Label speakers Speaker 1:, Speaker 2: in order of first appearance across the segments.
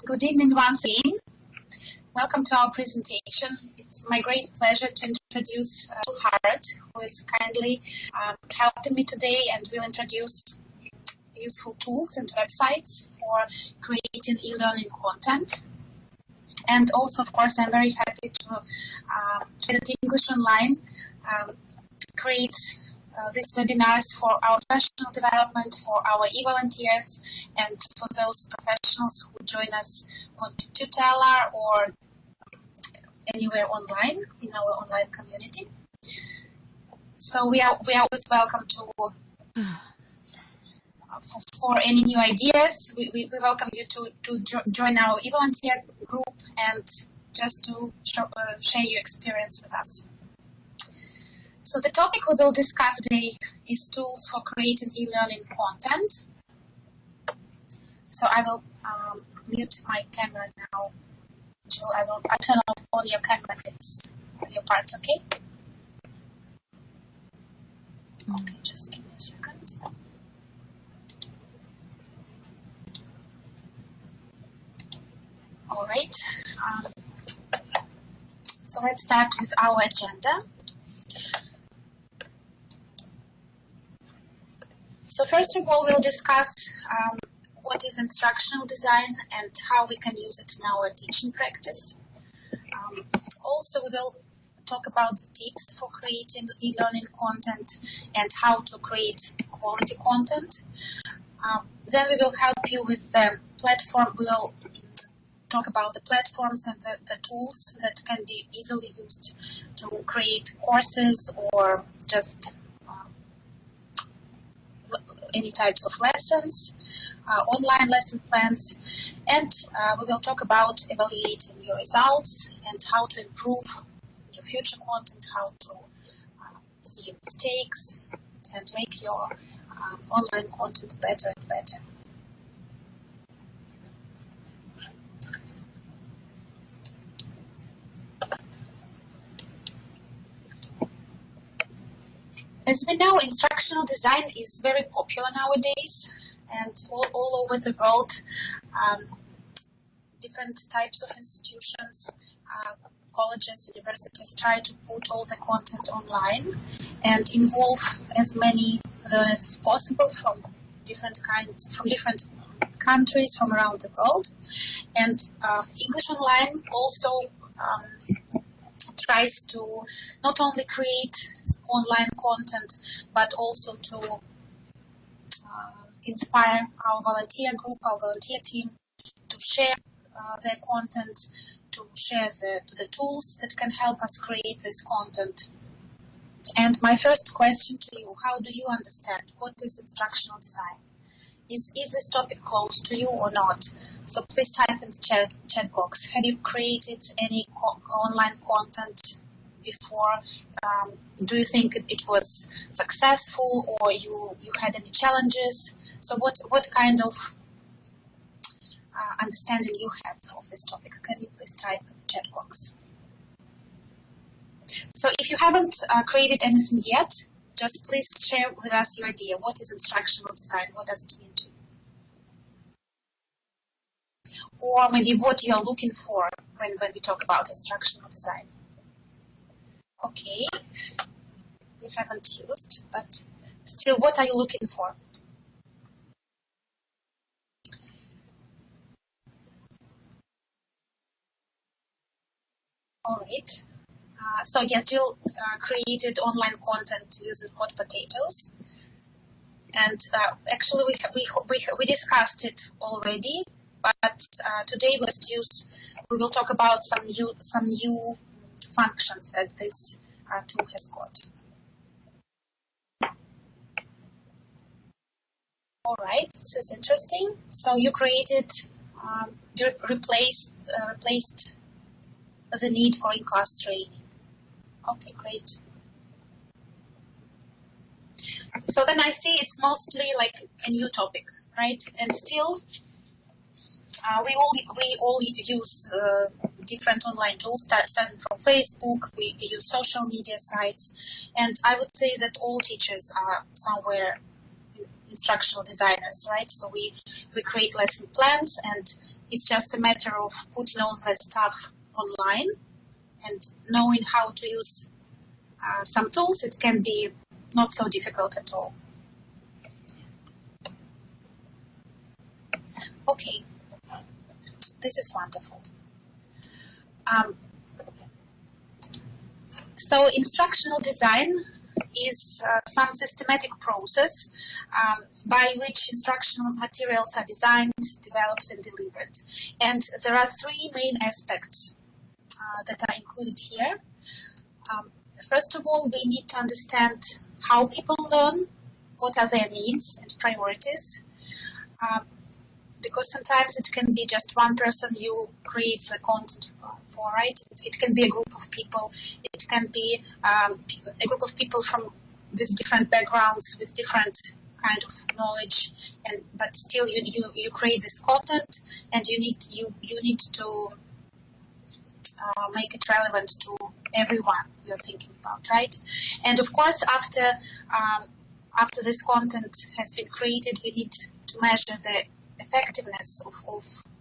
Speaker 1: Good evening once again. Welcome to our presentation. It's my great pleasure to introduce Harald, who is kindly helping me today and will introduce useful tools and websites for creating e-learning content. And also, of course, I'm very happy to at English Online create these webinars for our professional development, for our e-volunteers, and for those professionals who join us on Tutelar or anywhere online in our online community. So we are always welcome to for any new ideas. We welcome you to join our e-volunteer group and just to share your experience with us. So the topic we will discuss today is tools for creating e-learning content. So I will mute my camera now. Jill, I'll turn off all your camera if it's on your part, okay? Okay, just give me a second. All right. So let's start with our agenda. So first of all, we'll discuss what is instructional design and how we can use it in our teaching practice. Also, we will talk about the tips for creating e-learning content and how to create quality content. Then we will help you with the platform. We will talk about the platforms and the tools that can be easily used to create courses or just any types of lessons, online lesson plans, and we will talk about evaluating your results and how to improve your future content, how to see your mistakes and make your online content better and better. As we know, instructional design is very popular nowadays, and all over the world, different types of institutions, colleges, universities try to put all the content online and involve as many learners as possible from different countries from around the world. And English Online also tries to not only create online content, but also to inspire our volunteer group, our volunteer team to share their content, to share the tools that can help us create this content. And my first question to you, how do you understand what is instructional design? Is this topic close to you or not? So please type in the chat box. Have you created any online content before? Do you think it was successful, or you had any challenges? So what kind of understanding you have of this topic? Can you please type in the chat box? So if you haven't created anything yet, just please share with us your idea. What is instructional design? What does it mean to you? Or maybe what you are looking for when we talk about instructional design. Okay, you haven't used, but still, what are you looking for? All right. So yes, Jill created online content using hot potatoes, and actually we discussed it already. But today we will talk about some new functions that this tool has got. All right, this is interesting. So you created, you replaced the need for in-class training. Okay, great. So then I see it's mostly like a new topic, right? And still, we all use different online tools, starting from Facebook. We use social media sites, and I would say that all teachers are somewhere instructional designers, right? So we create lesson plans, and It's just a matter of putting all the stuff online and knowing how to use some tools. It can be not so difficult at all. Okay, this is wonderful. So instructional design is some systematic process by which instructional materials are designed, developed, and delivered. And there are three main aspects that are included here. First of all, we need to understand how people learn, what are their needs and priorities. Because sometimes it can be just one person you create the content for, right? It can be a group of people. It can be a group of people with different backgrounds, with different kind of knowledge, but still you create this content, and you need to make it relevant to everyone you're thinking about, right? And of course, after this content has been created, we need to measure the effectiveness of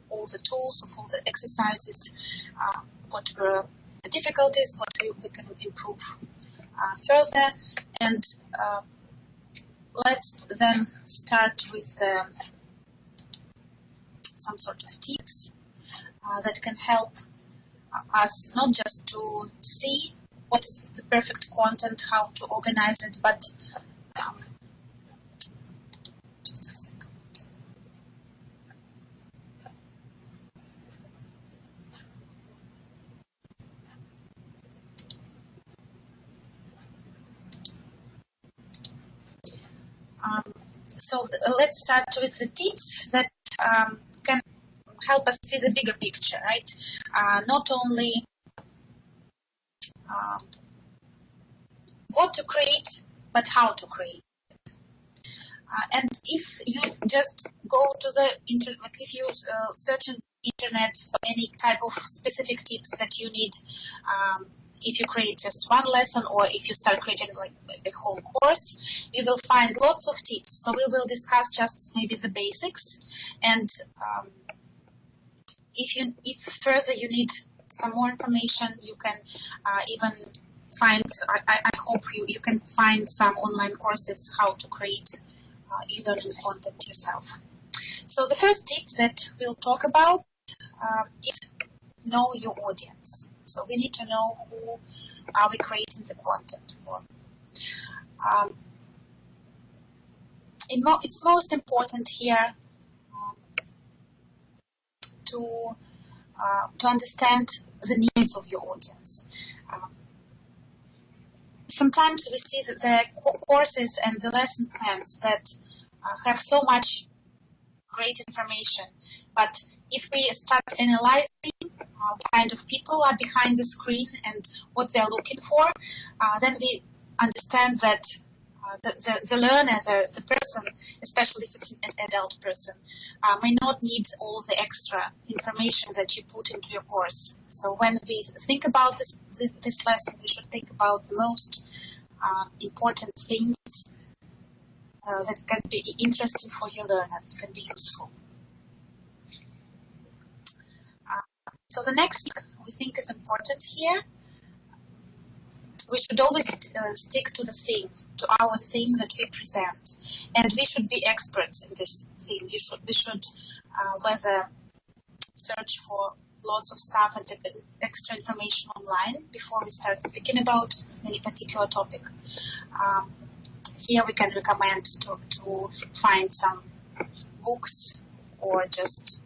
Speaker 1: all the tools, of all the exercises, what were the difficulties, what we can improve further. And let's then start with some sort of tips that can help us not just to see what is the perfect content, how to organize it, but just a second. So let's start with the tips that can help us see the bigger picture, right? Not only what to create, but how to create. And if you just go to the internet, like if you search on the internet for any type of specific tips that you need, if you create just one lesson or if you start creating like a whole course, you will find lots of tips. So we will discuss just maybe the basics, and if further you need some more information, you can even find, I hope you can find some online courses how to create e-learning content yourself. So the first tip that we'll talk about is know your audience. So we need to know who are we creating the content for. It's most important here to understand the needs of your audience. Sometimes we see that the courses and the lesson plans that have so much great information, but if we start analyzing what kind of people are behind the screen and what they're looking for, then we understand that the learner, the person, especially if it's an adult person, may not need all the extra information that you put into your course. So when we think about this lesson, we should think about the most important things that can be interesting for your learner, that can be useful. So the next thing we think is important here, we should always stick to the theme, to our theme that we present, and we should be experts in this theme. We should whether search for lots of stuff and extra information online before we start speaking about any particular topic. Here we can recommend to find some books or just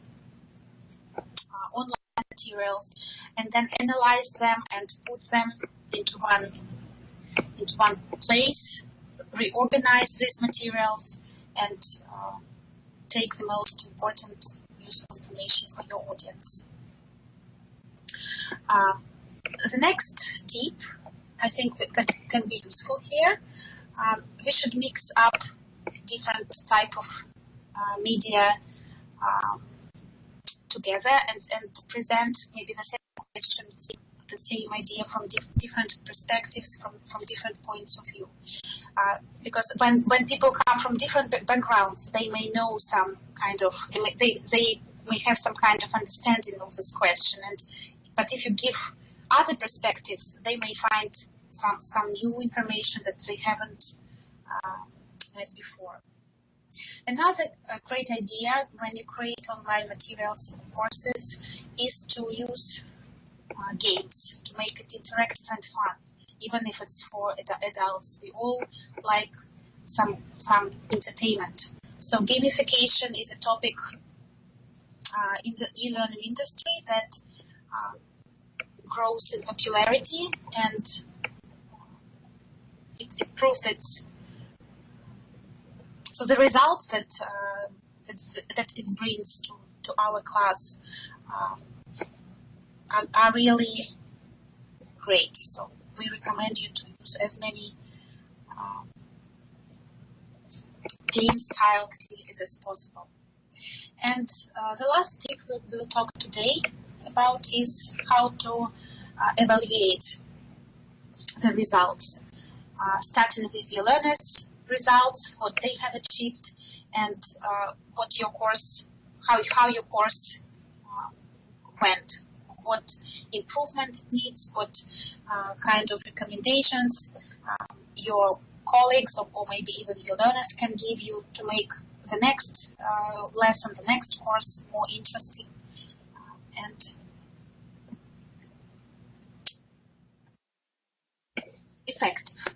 Speaker 1: online materials, and then analyze them and put them into one place, reorganize these materials, and take the most important useful information for your audience. The next tip, I think that can be useful here. We should mix up different type of media together and present maybe the same question, the same idea from different perspectives, from different points of view. Because when people come from different backgrounds, they may know some kind of, they may have some kind of understanding of this question. But if you give other perspectives, they may find some new information that they haven't met before. Another great idea when you create online materials courses is to use games to make it interactive and fun, even if it's for adults. We all like some entertainment. So gamification is a topic in the e-learning industry that grows in popularity, and it proves its. So the results that it brings to our class are really great. So we recommend you to use as many game-style activities as possible. And the last tip we'll talk today about is how to evaluate the results, starting with your learners' results, what they have achieved, and what your course, how your course went, what improvement needs, what kind of recommendations your colleagues or maybe even your learners can give you to make the next lesson, the next course more interesting and effective.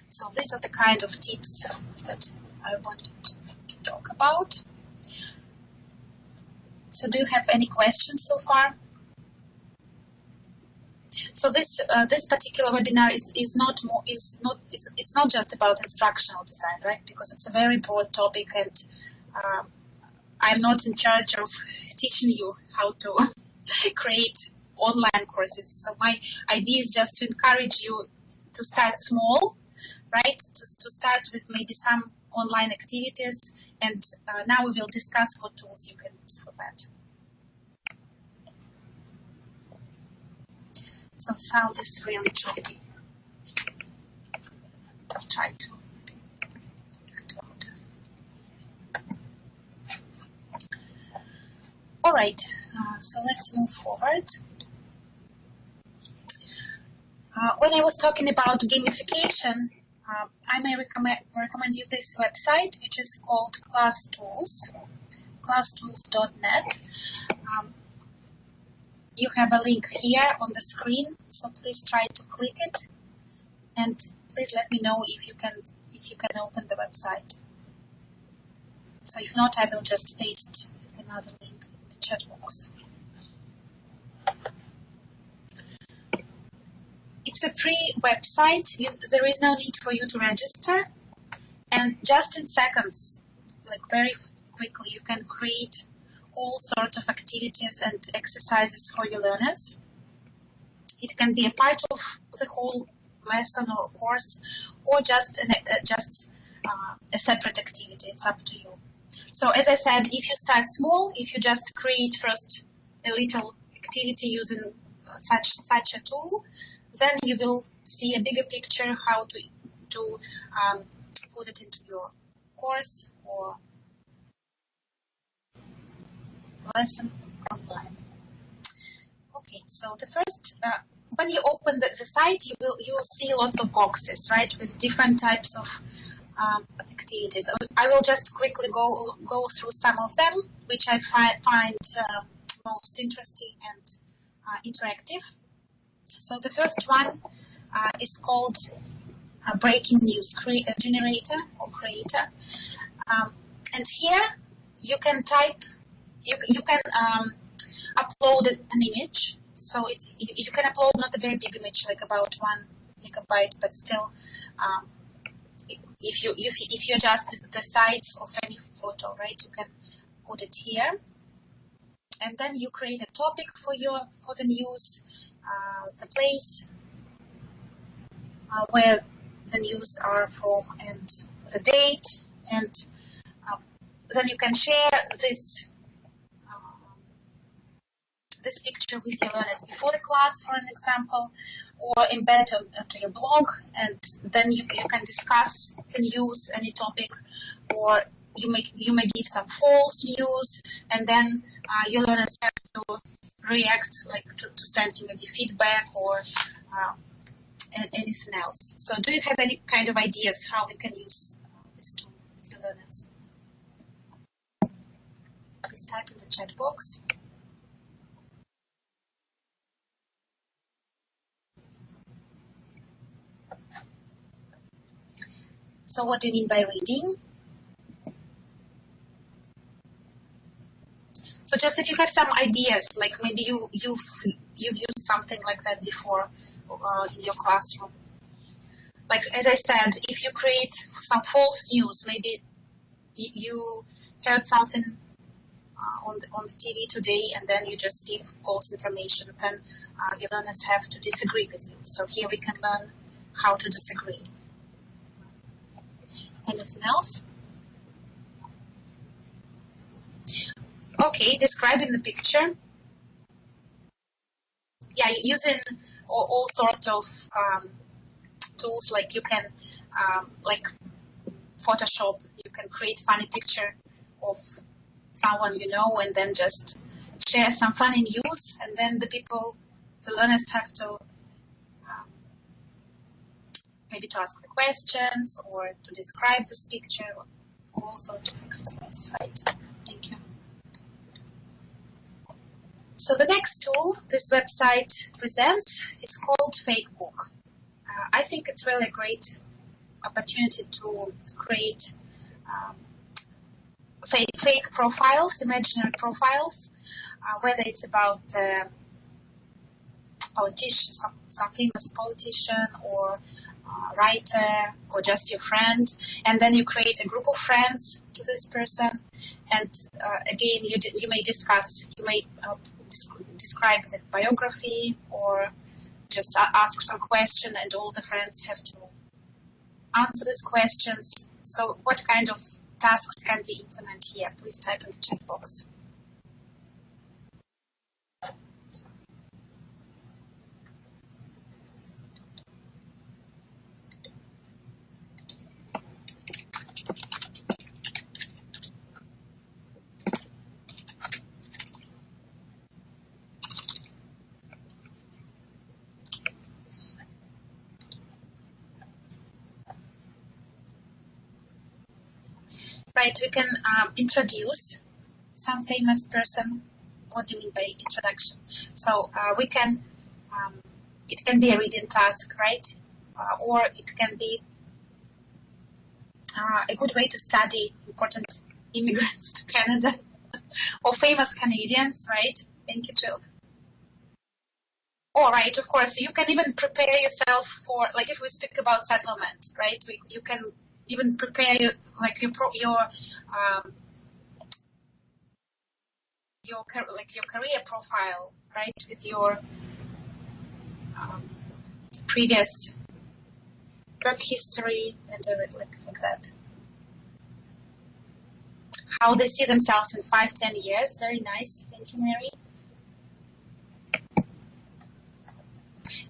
Speaker 1: So these are the kind of tips that I wanted to talk about. So do you have any questions so far? So this particular webinar is not just about instructional design, right? Because it's a very broad topic, and I'm not in charge of teaching you how to create online courses. So my idea is just to encourage you to start small, right? To start with maybe some online activities, and now we will discuss what tools you can use for that. So the sound is really choppy. I'll try to. All right, so let's move forward. When I was talking about gamification, I may recommend you this website, which is called ClassTools, classtools.net. You have a link here on the screen, so please try to click it, and please let me know if you can open the website. So if not, I will just paste another link in the chat box. It's a free website. There is no need for you to register, and just in seconds, like very quickly, you can create all sorts of activities and exercises for your learners. It can be a part of the whole lesson or course, or just a separate activity. It's up to you. So as I said, if you start small, if you just create first a little activity using such a tool, then you will see a bigger picture how to put it into your course or lesson online. Okay, so the first, when you open the site, you'll see lots of boxes, right, with different types of activities. I will just quickly go through some of them, which I find most interesting and interactive. So the first one is called a breaking news generator or creator, and here you can type. You can upload an image. So you can upload not a very big image, like about 1 megabyte, but still, if you adjust the size of any photo, right, you can put it here, and then you create a topic for the news, the place where the news are from, and the date, and then you can share this picture with your learners before the class, for an example, or embed onto your blog, and then you can discuss the news, any topic, or you may give some false news, and then your learners have to react, like to send you maybe feedback or anything else. So do you have any kind of ideas how we can use this tool with your learners? Please type in the chat box. So what do you mean by reading? So just if you have some ideas, like maybe you've used something like that before in your classroom. Like as I said, if you create some false news, maybe you heard something on the TV today, and then you just give false information, then your learners have to disagree with you. So here we can learn how to disagree. Anything else? Okay, describing the picture. Yeah, using all sorts of tools, like you can, like Photoshop, you can create funny picture of someone you know, and then just share some funny news, and then the learners have to maybe to ask the questions or to describe this picture, all sorts of exercises, right? Thank you. So the next tool this website presents is called Fakebook. I think it's really a great opportunity to create fake profiles, imaginary profiles, whether it's about politician, some famous politician or writer, or just your friend, and then you create a group of friends to this person, and again you may discuss, you may describe the biography, or just ask some question, and all the friends have to answer these questions. So what kind of tasks can be implemented here? Please type in the chat box. Right, we can introduce some famous person. What do you mean by introduction? So we can, it can be a reading task, right? Or it can be a good way to study important immigrants to Canada or famous Canadians, right? Thank you, Jill. All right, of course, you can even prepare yourself for, like if we speak about settlement, right? You can even prepare your career profile, right, with your previous work history and everything like that. How they see themselves in 5-10 years. Very nice. Thank you, Mary.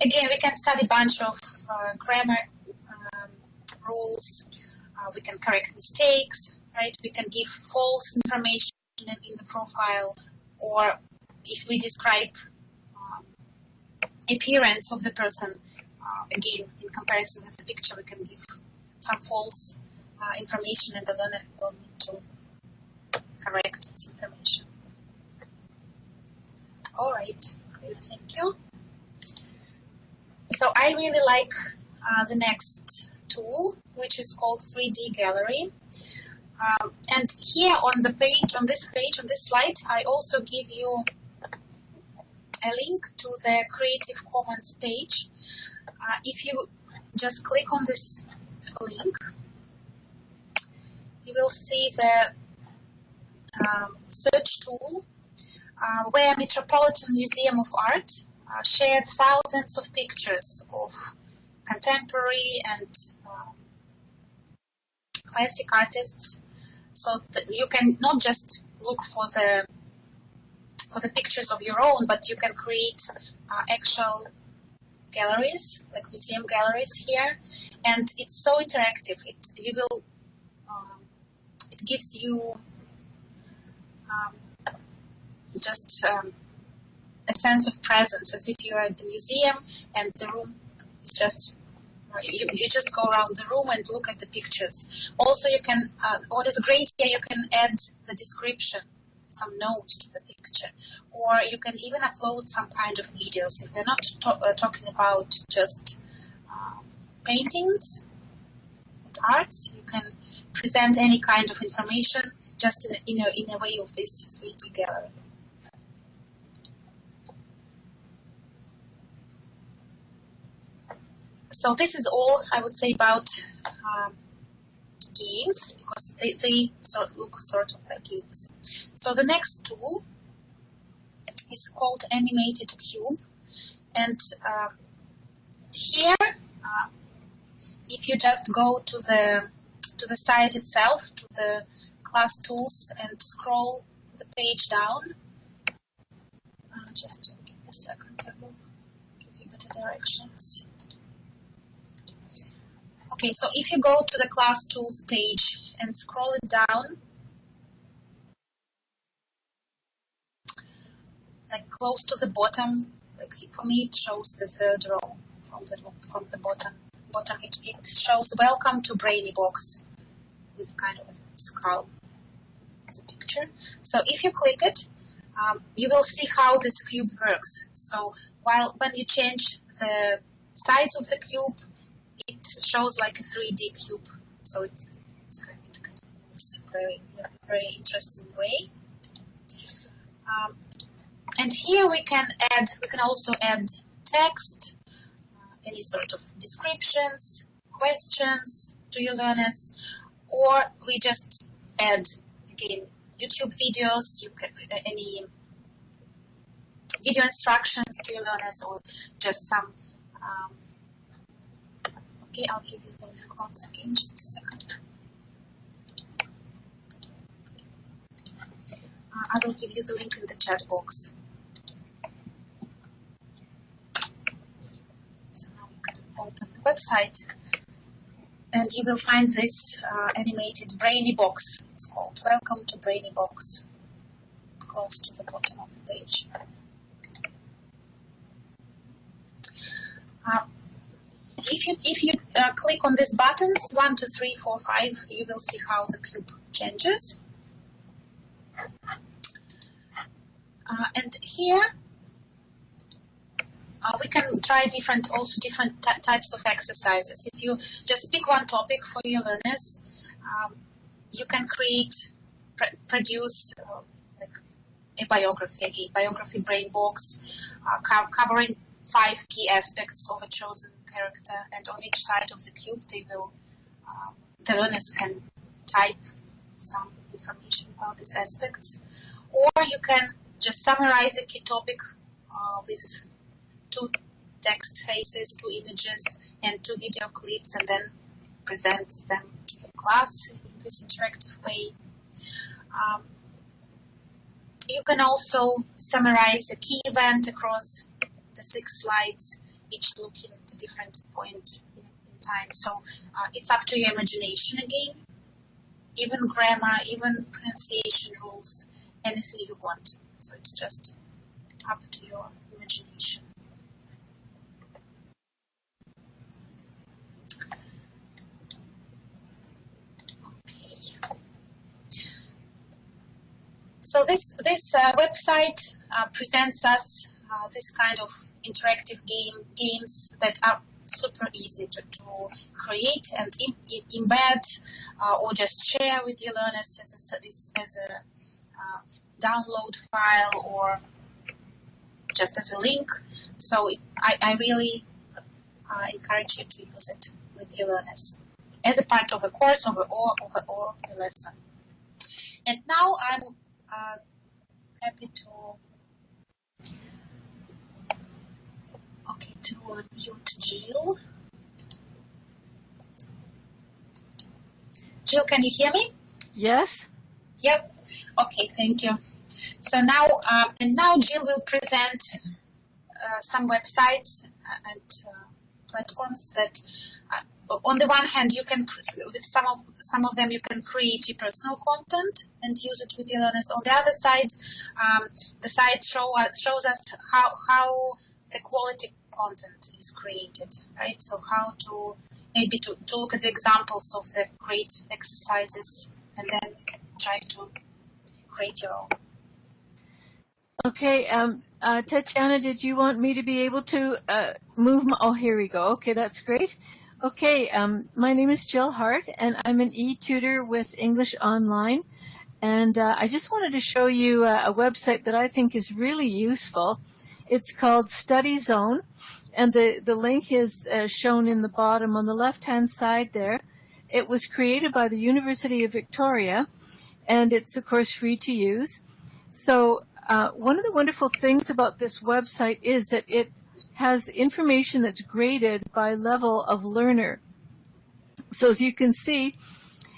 Speaker 1: Again, we can study a bunch of grammar rules. We can correct mistakes, right? We can give false information in the profile, or if we describe appearance of the person, again, in comparison with the picture, we can give some false information, and the learner will need to correct this information. All right, great, thank you. So I really like the next tool, which is called 3D Gallery. And here on the page, on this slide, I also give you a link to the Creative Commons page. If you just click on this link, you will see the search tool where Metropolitan Museum of Art shared thousands of pictures of contemporary and classic artists, so that you can not just look for the pictures of your own, but you can create actual galleries, like museum galleries here, and it's so interactive. It it gives you just a sense of presence, as if you are at the museum and the room is just, you just go around the room and look at the pictures. Also, you can, what is great here, you can add the description, some notes to the picture, or you can even upload some kind of videos. If we're not talking about just paintings and arts, you can present any kind of information just in a way of this 3D gallery. So this is all I would say about games, because they look sort of like games. So the next tool is called Animated Cube, and here, if you just go to the site itself, to the class tools, and scroll the page down, just give me a second, I will give you better directions. Okay, so if you go to the class tools page and scroll it down, like close to the bottom, like for me it shows the third row from the bottom. It shows "Welcome to Brainy Box" with kind of a skull as a picture. So if you click it, you will see how this cube works. So when you change the size of the cube, it shows like a 3D cube. So it kind of moves very interesting way. And here we can also add text, any sort of descriptions, questions to your learners, or we just add again YouTube videos, any video instructions to your learners, or just some. Okay, I'll give you the link once again, just a second. I will give you the link in the chat box. So now you can open the website, and you will find this animated Brainy Box. It's called "Welcome to Brainy Box," close to the bottom of the page. If you click on these buttons, 1, 2, 3, 4, 5, you will see how the cube changes. And here we can try different types of exercises. If you just pick one topic for your learners, you can produce like a biography brain box, covering 5 key aspects of a chosen character, and on each side of the cube the learners can type some information about these aspects. Or you can just summarize a key topic with 2 text faces, 2 images, and 2 video clips, and then present them to the class in this interactive way. You can also summarize a key event across the 6 slides, each looking at a different point in time. So it's up to your imagination again. Even grammar, even pronunciation rules, anything you want. So it's just up to your imagination. Okay. So this website presents us this kind of interactive games that are super easy to create and embed, or just share with your learners as a download file, or just as a link. So I really encourage you to use it with your learners as a part of a course or a lesson. And now I'm happy to unmute Jill. Jill, can you hear me?
Speaker 2: Yes.
Speaker 1: Yep. Okay, thank you. So now, Jill will present some websites and platforms that on the one hand, you can with some of them you can create your personal content and use it with your learners. On the other side, the site shows us how the quality content is created, right? So how to maybe to look at the examples of the great exercises and then try to create your own.
Speaker 2: Okay, Tatiana, did you want me to be able to move oh, here we go. Okay, that's great. Okay, my name is Jill Hart, and I'm an e-tutor with English Online. And I just wanted to show you a website that I think is really useful. It's called Studyzone, and the link is shown in the bottom on the left-hand side there. It was created by the University of Victoria, and it's, of course, free to use. So one of the wonderful things about this website is that it has information that's graded by level of learner. So as you can see,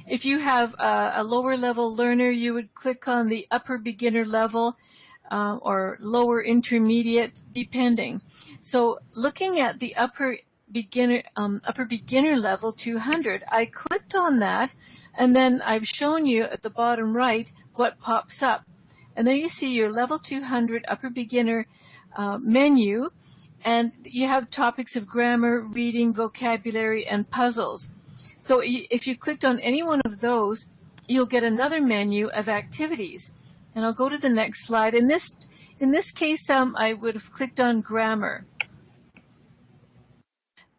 Speaker 2: if you have a lower level learner, you would click on the upper beginner level or lower intermediate, depending. So looking at the upper beginner level 200, I clicked on that, and then I've shown you at the bottom right what pops up. And there you see your level 200 upper beginner menu, and you have topics of grammar, reading, vocabulary, and puzzles. So if you clicked on any one of those, you'll get another menu of activities. And I'll go to the next slide. In this case, I would have clicked on grammar.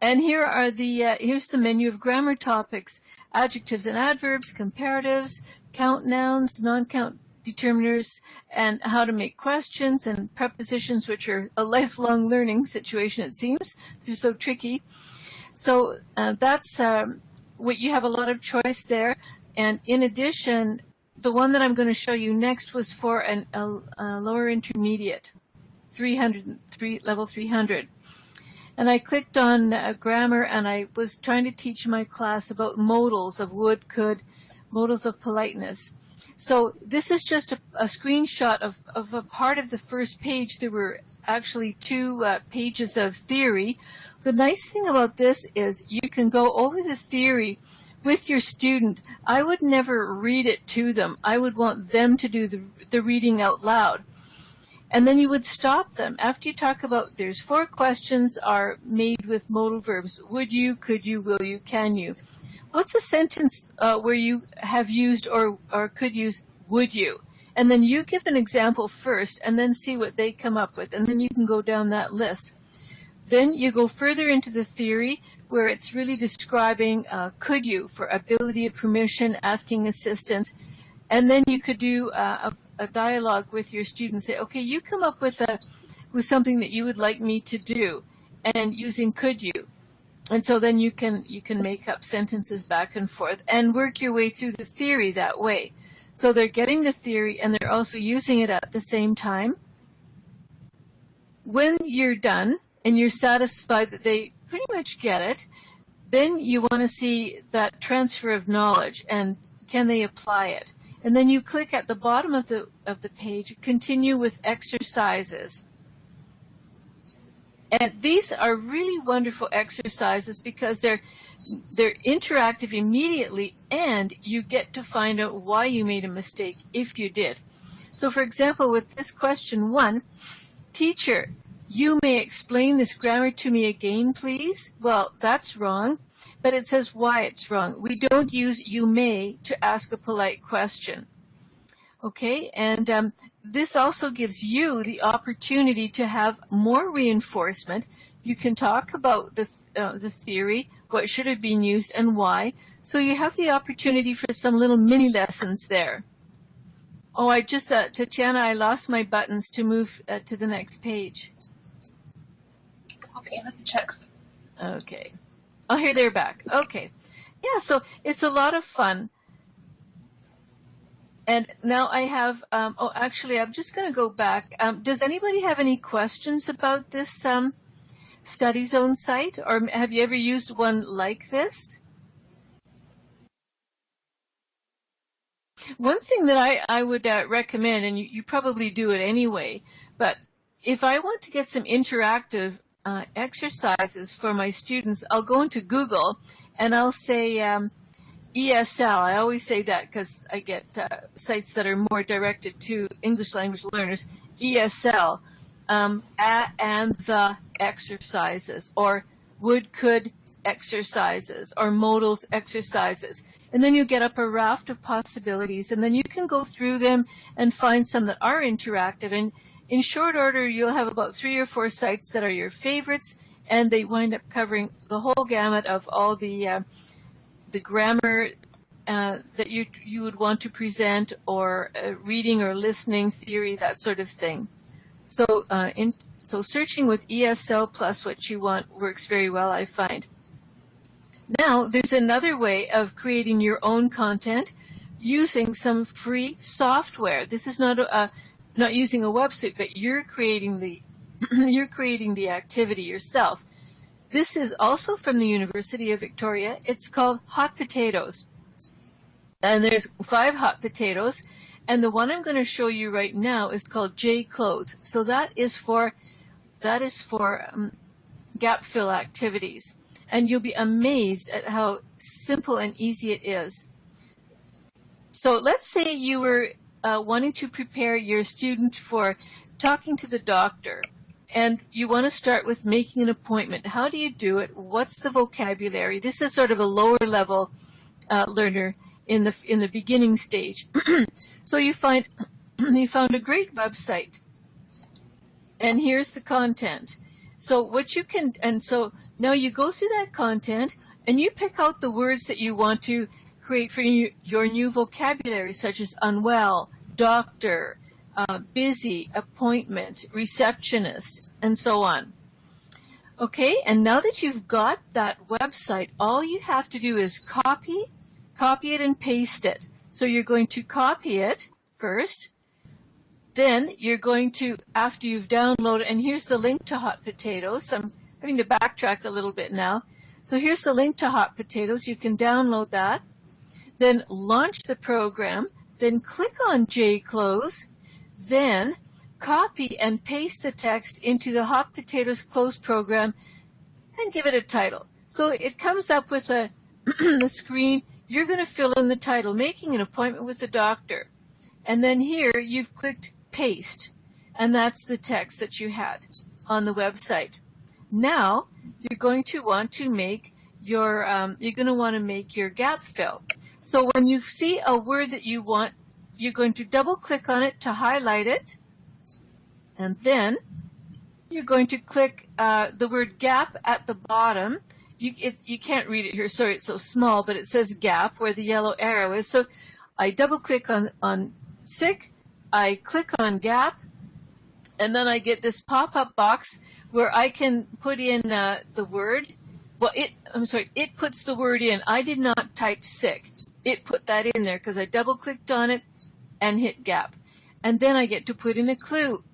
Speaker 2: And here are here's the menu of grammar topics: adjectives and adverbs, comparatives, count nouns, non-count determiners, and how to make questions, and prepositions, which are a lifelong learning situation, it seems. They're so tricky. So that's what you have a lot of choice there. And in addition, the one that I'm going to show you next was for a lower intermediate, level 300. And I clicked on grammar, and I was trying to teach my class about modals of would, could, modals of politeness. So this is just a screenshot of a part of the first page. There were actually 2 pages of theory. The nice thing about this is you can go over the theory with your student. I would never read it to them. I would want them to do the reading out loud. And then you would stop them. After you talk about, there's 4 questions are made with modal verbs: would you, could you, will you, can you. What's a sentence where you have used or could use would you? And then you give an example first and then see what they come up with, and then you can go down that list. Then you go further into the theory where it's really describing could you for ability of permission, asking assistance, and then you could do a dialogue with your students. Say, okay, you come up with something that you would like me to do, and using could you. And so then you can make up sentences back and forth and work your way through the theory that way. So they're getting the theory and they're also using it at the same time. When you're done and you're satisfied that they pretty much get it, then you want to see that transfer of knowledge and can they apply it. And then you click at the bottom of the page, continue with exercises. And these are really wonderful exercises because they're interactive immediately, and you get to find out why you made a mistake if you did. So for example, with this question 1, teacher, you may explain this grammar to me again, please? Well, that's wrong, but it says why it's wrong. We don't use you may to ask a polite question. Okay, and this also gives you the opportunity to have more reinforcement. You can talk about the theory, what should have been used, and why. So you have the opportunity for some little mini lessons there. Oh, I just, Tatiana, I lost my buttons to move to the next page.
Speaker 1: Okay, let me check.
Speaker 2: Okay. Oh, here they're back. Okay. Yeah, so it's a lot of fun. And now I have, oh, actually, I'm just going to go back. Does anybody have any questions about this Studyzone site, or have you ever used one like this? One thing that I would recommend, and you probably do it anyway, but if I want to get some interactive exercises for my students, I'll go into Google and I'll say ESL. I always say that because I get sites that are more directed to English language learners. ESL, and the exercises, or would-could exercises, or modals exercises. And then you get up a raft of possibilities, and then you can go through them and find some that are interactive. And in short order, you'll have about 3 or 4 sites that are your favorites, and they wind up covering the whole gamut of all the grammar that you would want to present, or reading or listening theory, that sort of thing. So so searching with ESL plus what you want works very well, I find. Now, there's another way of creating your own content using some free software. This is not using a website, but you're creating the activity yourself. This is also from the University of Victoria. It's called Hot Potatoes. And there's 5 hot potatoes. And the one I'm going to show you right now is called J-Clothes. So that is for gap fill activities. And you'll be amazed at how simple and easy it is. So let's say you were wanting to prepare your student for talking to the doctor, and you want to start with making an appointment. How do you do it? What's the vocabulary? This is sort of a lower level learner in the beginning stage. So you found a great website, and here's the content. So what you can, and so now you go through that content and you pick out the words that you want to create for your new vocabulary, such as unwell, doctor, busy, appointment, receptionist, and so on. Okay, and now that you've got that website, all you have to do is copy it and paste it. So you're going to copy it first. Then you're going to, after you've downloaded, and here's the link to Hot Potatoes. I'm having to backtrack a little bit now. So here's the link to Hot Potatoes. You can download that. Then launch the program. Then click on J-Close. Then copy and paste the text into the Hot Potatoes close program and give it a title. So it comes up with the screen. You're going to fill in the title, making an appointment with the doctor. And then here you've clicked paste, and that's the text that you had on the website. Now you're going to want to make your gap fill. So when you see a word that you want, you're going to double click on it to highlight it, and then you're going to click the word gap at the bottom. You can't read it here, sorry, it's so small, but it says gap where the yellow arrow is. So I double click on sick, I click on gap, and then I get this pop-up box where I can put in the word. Well, it puts the word in. I did not type sick. It put that in there because I double-clicked on it and hit gap. And then I get to put in a clue,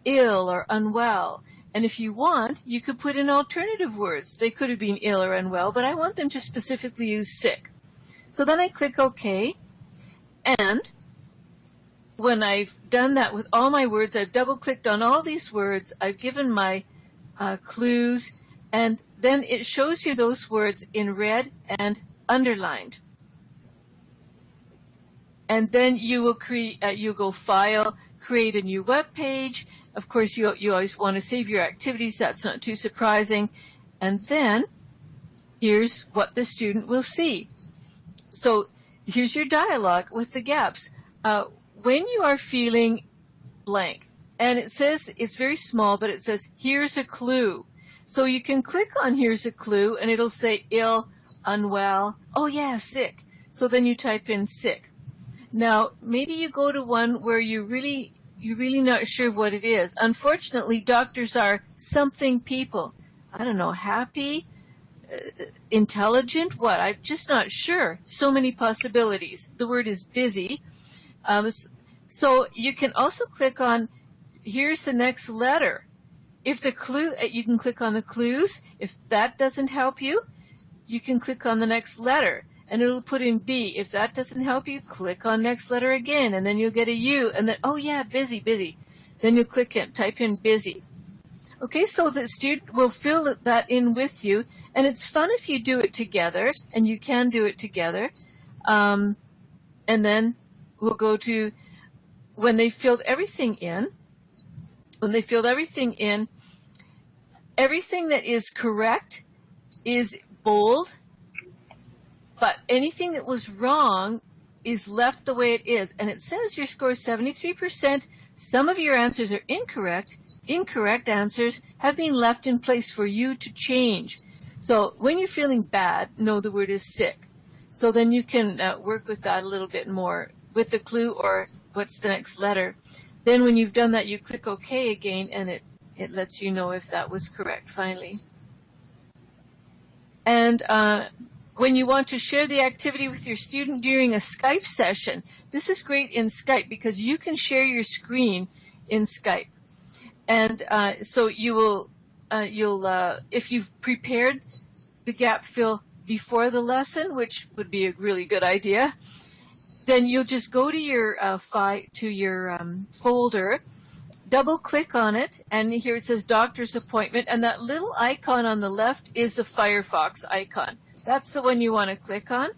Speaker 2: ill or unwell. And if you want, you could put in alternative words. They could have been ill or unwell, but I want them to specifically use sick. So then I click OK, and when I've done that with all my words, I've double-clicked on all these words, I've given my clues, and then it shows you those words in red and underlined. And then you will you go File, Create a new web page. Of course, you always want to save your activities. That's not too surprising. And then here's what the student will see. So here's your dialogue with the gaps. When you are feeling blank, and it says, it's very small, but it says, here's a clue. So you can click on here's a clue, and it'll say ill, unwell, oh yeah, sick. So then you type in sick. Now, maybe you go to one where you're really not sure what it is. Unfortunately, doctors are something people. I don't know, happy, intelligent, what? I'm just not sure. So many possibilities. The word is busy. So you can also click on, here's the next letter. If the clue, you can click on the clues. If that doesn't help you, you can click on the next letter, and it'll put in B. If that doesn't help you, click on next letter again, and then you'll get a U, and then, oh yeah, busy, busy. Then you'll click it, type in busy. Okay, so the student will fill that in with you, and it's fun if you do it together, and you can do it together. And then we'll go to when they filled everything in. When they filled everything in, everything that is correct is bold, but anything that was wrong is left the way it is. And it says your score is 73%. Some of your answers are incorrect. Incorrect answers have been left in place for you to change. So when you're feeling bad, know the word is sick. So then you can work with that a little bit more with the clue or what's the next letter. Then when you've done that, you click OK again, and it lets you know if that was correct finally. And when you want to share the activity with your student during a Skype session, this is great in Skype because you can share your screen in Skype. And so you will, if you've prepared the gap fill before the lesson, which would be a really good idea, then you'll just go to your folder, double click on it, and here it says doctor's appointment, and that little icon on the left is the Firefox icon. That's the one you want to click on.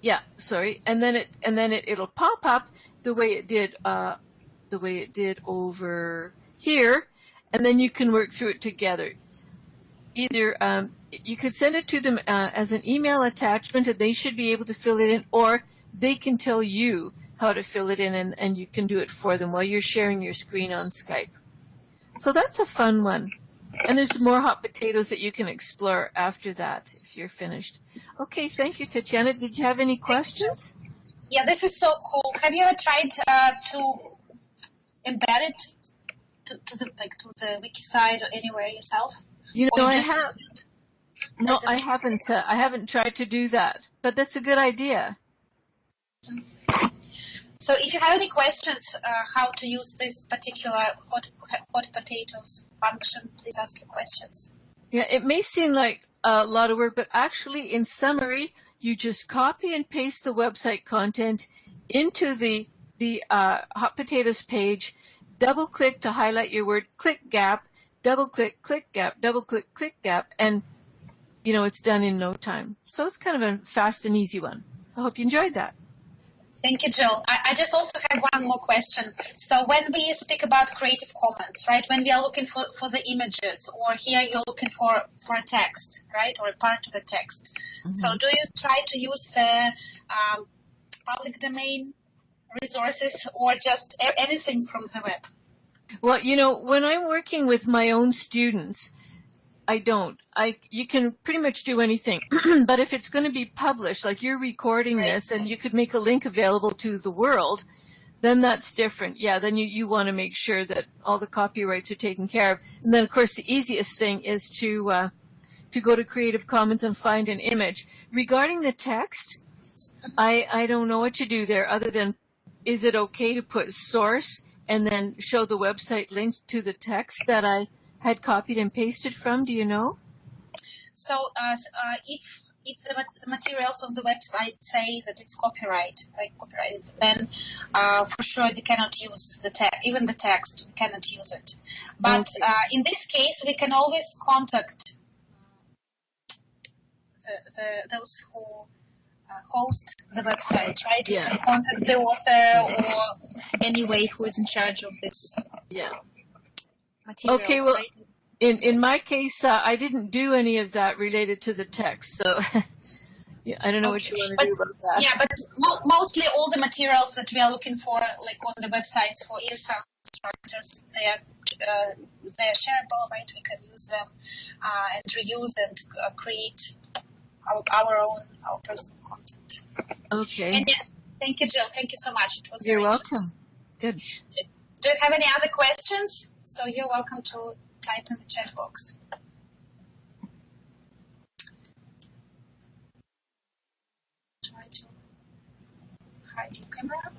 Speaker 2: Yeah, sorry, and then it'll pop up the way it did over here, and then you can work through it together. Either you could send it to them as an email attachment, and they should be able to fill it in, or they can tell you how to fill it in, and you can do it for them while you're sharing your screen on Skype. So that's a fun one. And there's more hot potatoes that you can explore after that if you're finished. Okay, thank you, Tatiana. Did you have any questions?
Speaker 1: Yeah, this is so cool. Have you ever tried to embed it to the wiki site or anywhere yourself?
Speaker 2: You know, I haven't tried to do that, but that's a good idea.
Speaker 1: So if you have any questions how to use this particular hot potatoes function, please ask your questions.
Speaker 2: Yeah, it may seem like a lot of work, but actually in summary, you just copy and paste the website content into the hot potatoes page, double click to highlight your word, click gap, double click, click gap, double click, click gap, and you know it's done in no time. So it's kind of a fast and easy one. I hope you enjoyed that.
Speaker 1: Thank you, Jill. I just also have one more question. So when we speak about Creative Commons, right, when we are looking for the images, or here you're looking for a text, right, or a part of the text. Mm-hmm. So do you try to use the public domain resources or just anything from the web?
Speaker 2: Well, you know, when I'm working with my own students, I don't. You can pretty much do anything. But if it's going to be published, like you're recording this and you could make a link available to the world, then that's different. Yeah, then you want to make sure that all the copyrights are taken care of. And then, of course, the easiest thing is to go to Creative Commons and find an image. Regarding the text, I don't know what to do there other than, is it okay to put source and then show the website link to the text that I had copied and pasted from? Do you know?
Speaker 1: So if the materials on the website say that it's copyrighted, then for sure we cannot use even the text. We cannot use it. But in this case, we can always contact those who host the website, right?
Speaker 2: Yeah.
Speaker 1: We can contact the author or anyway who is in charge of this.
Speaker 2: Yeah.
Speaker 1: Materials,
Speaker 2: okay, well,
Speaker 1: right?
Speaker 2: in my case, I didn't do any of that related to the text, so yeah, I don't know what you want to do about that.
Speaker 1: Yeah, but mostly all the materials that we are looking for, like on the websites for ESL instructors, they are shareable, right? We can use them and reuse and create our personal content.
Speaker 2: Okay.
Speaker 1: And yeah, thank you, Jill. Thank you so much. It was
Speaker 2: You're
Speaker 1: very
Speaker 2: welcome. Good.
Speaker 1: Do you have any other questions? So you're welcome to type in the chat box. Try to hide your camera.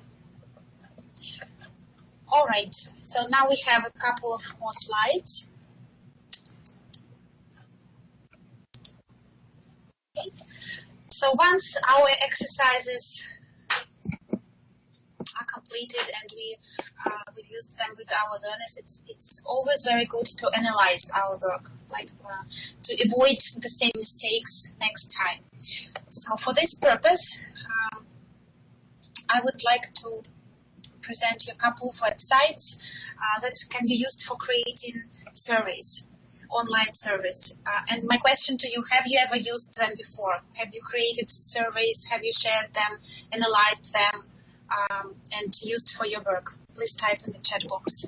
Speaker 1: All right. So now we have a couple of more slides. Okay. So once our exercises are complete, completed, and we've used them with our learners. It's always very good to analyze our work, like to avoid the same mistakes next time. So for this purpose, I would like to present you a couple of websites that can be used for creating surveys, online surveys. And my question to you, have you ever used them before? Have you created surveys? Have you shared them, analyzed them, and used for your work? Please type in the chat box.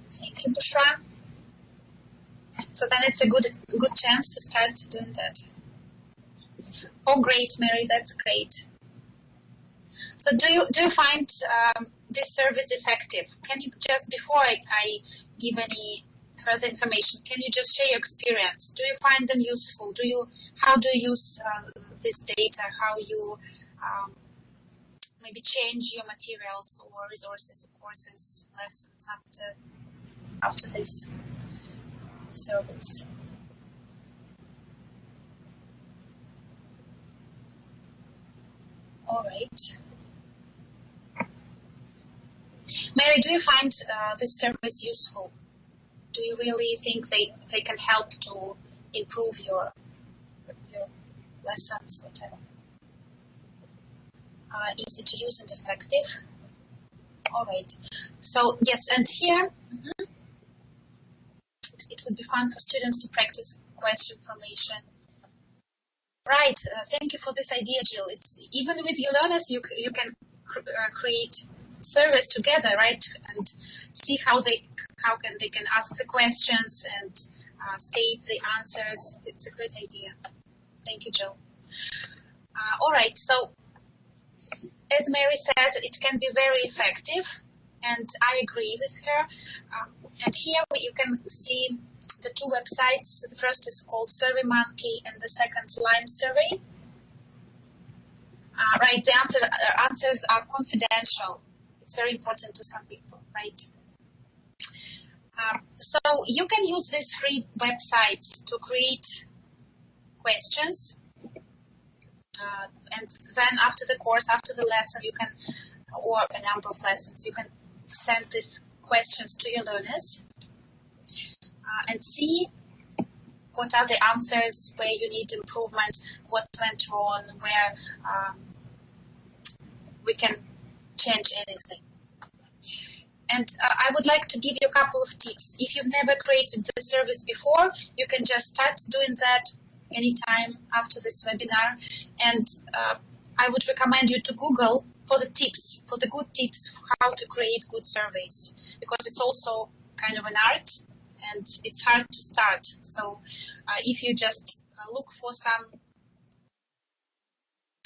Speaker 1: Thank you, Bushra. So then it's a good chance to start doing that. Oh, great, Mary, that's great. So do you find this service effective? Can you just, before I give any further information, can you just share your experience? Do you find them useful? How do you use this data? How you maybe change your materials or resources, courses, lessons after this service? All right. Mary, do you find this service useful? Do you really think they can help to improve your lessons, whatever? Easy to use and effective. All right. So yes, and here it would be fun for students to practice question formation. Right. Thank you for this idea, Jill. It's even with your learners, you can create surveys together, right? And see how they can ask the questions and state the answers. It's a great idea. Thank you, Jill. All right. So as Mary says, it can be very effective, and I agree with her. And here you can see the two websites. The first is called SurveyMonkey and the second Lime Survey. Right, the answers are confidential. It's very important to some people, right? So you can use these free websites to create questions. And then after the course, after the lesson, you can, or a number of lessons, you can send the questions to your learners and see what are the answers, where you need improvement, what went wrong, where we can change anything. And I would like to give you a couple of tips. If you've never created the service before, you can just start doing that anytime after this webinar. And I would recommend you to Google for the tips, for the good tips for how to create good surveys, because it's also kind of an art and it's hard to start. So if you just look for some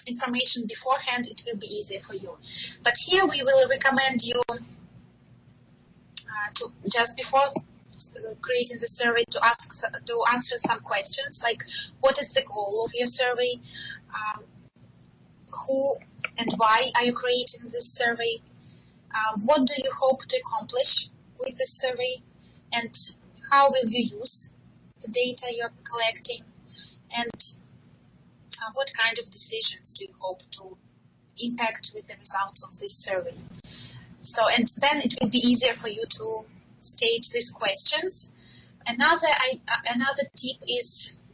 Speaker 1: information beforehand, it will be easier for you. But here we will recommend you to just before creating the survey to answer some questions like, what is the goal of your survey? Who and why are you creating this survey? What do you hope to accomplish with this survey? And how will you use the data you're collecting? And what kind of decisions do you hope to impact with the results of this survey? So, and then it will be easier for you to state these questions. Another tip is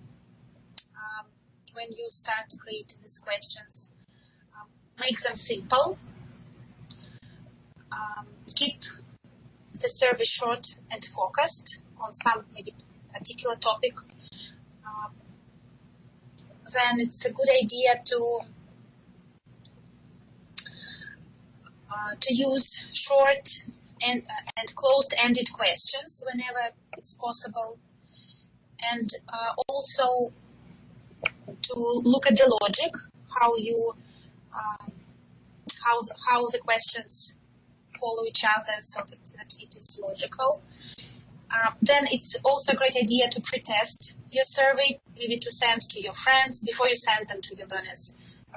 Speaker 1: when you start creating these questions, make them simple. Keep the survey short and focused on some maybe particular topic. Then it's a good idea to use short and closed-ended questions whenever it's possible, and also to look at the logic, how the questions follow each other so that it is logical. Then it's also a great idea to pre-test your survey, maybe to send to your friends before you send them to your learners.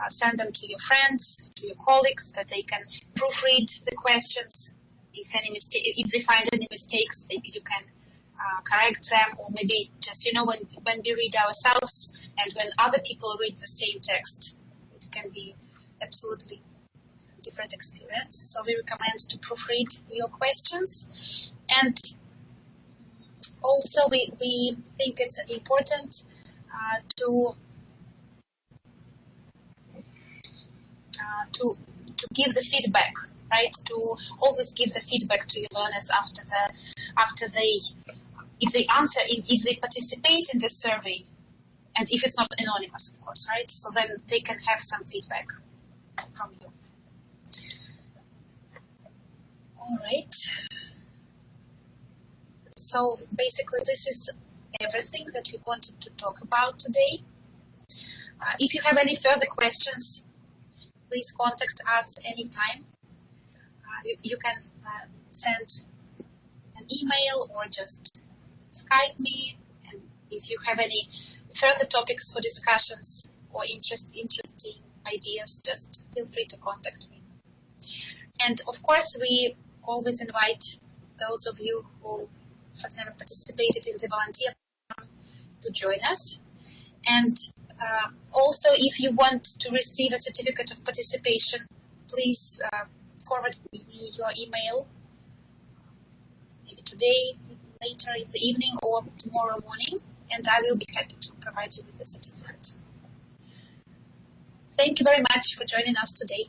Speaker 1: Send them to your friends, to your colleagues, that they can proofread the questions. If they find any mistakes, you can correct them, or maybe just, when we read ourselves and when other people read the same text, it can be absolutely different experience. So we recommend to proofread your questions. And also we think it's important to give the feedback, right? To always give the feedback to your learners after they if they answer, if they participate in the survey, and if it's not anonymous, of course, right? So then they can have some feedback from you. All right. So basically, this is everything that we wanted to talk about today. If you have any further questions, please contact us anytime. You can send an email or just Skype me. And if you have any further topics for discussions or interesting ideas, just feel free to contact me. And of course, we always invite those of you who have never participated in the volunteer program to join us. And also, if you want to receive a certificate of participation, please forward me your email, maybe today, later in the evening, or tomorrow morning, and I will be happy to provide you with the certificate. Thank you very much for joining us today.